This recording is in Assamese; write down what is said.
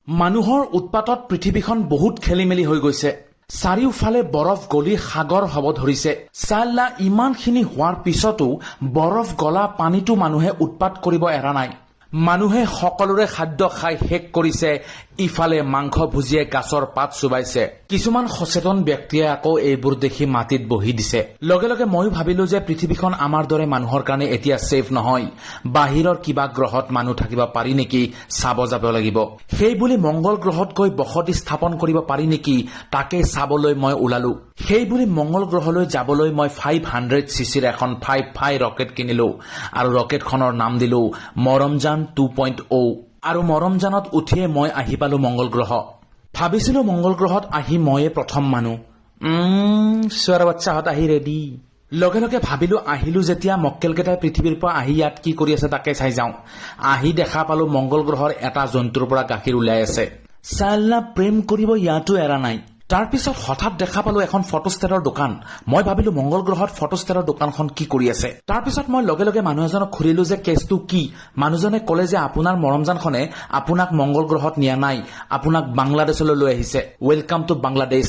মানুহৰ উৎপাতত পৃথিৱীখন বহুত খেলিমেলি হৈ গৈছে। চাৰিওফালে বৰফ গলি সাগৰ হ'ব ধৰিছে। চাল্লা ইমানখিনি হোৱাৰ পিছতো বৰফ গলা পানীটো মানুহে উৎপাত কৰিব এৰা নাই। মানুহে সকলোৰে খাদ্য খাই শেষ কৰিছে। ইফালে মাংস ভুজিয়ে গাছৰ পাত চুবাইছে। কিছুমান সচেতন ব্যক্তিয়ে আকৌ এইবোৰ দেখি মাটিত বহি দিছে। লগে লগে ময়ো ভাবিলো যে পৃথিৱীখন আমাৰ দৰে মানুহৰ কাৰণে এতিয়া ছেফ নহয়। বাহিৰৰ কিবা গ্ৰহত মানুহ থাকিব পাৰি নেকি চাব যাব লাগিব। সেই বুলি মংগল গ্ৰহত গৈ বসতি স্থাপন কৰিব পাৰি নেকি তাকে চাবলৈ মই ওলালো। সেই বুলি মংগল গ্ৰহলৈ যাবলৈ মই 500 চিচিৰ এখন 5 ৰকেট কিনিলো আৰু ৰকেটখনৰ নাম দিলো মৰমজান 2.0। আৰু মৰমজানত উঠিয়ে মই আহি পালো মংগল গ্ৰহ। ভাবিছিলো মংগল গ্ৰহত আহি ময়ে প্ৰথম মানুহ। চোৱাৰ বাচ্চাহঁত আহি ৰেডি। লগে লগে ভাবিলো আহিলো যেতিয়া মক্কেলকেইটাই পৃথিৱীৰ পৰা আহি ইয়াত কি কৰি আছে তাকে চাই যাওঁ। আহি দেখা পালো মংগল গ্ৰহৰ এটা জন্তুৰ পৰা গাখীৰ ওলাই আছে। চাল্লা প্ৰেম কৰিব ইয়াতো এৰা নাই। তাৰ পিছত হঠাৎ দেখা পালো এখন ফটোষ্টেটৰ দোকান। মই ভাবিলো মংগল গ্ৰহত ফটোষ্টেটৰ দোকানখন কি কৰি আছে। তাৰ পিছত মই লগে লগে মানুহ এজনক সুধিলো যে কেছটো কি। মানুহজনে ক'লে যে আপোনাৰ মৰমজানখনে আপোনাক মংগল গ্ৰহত নিয়া নাই, আপোনাক বাংলাদেশলৈ লৈ আহিছে। Welcome to Bangladesh.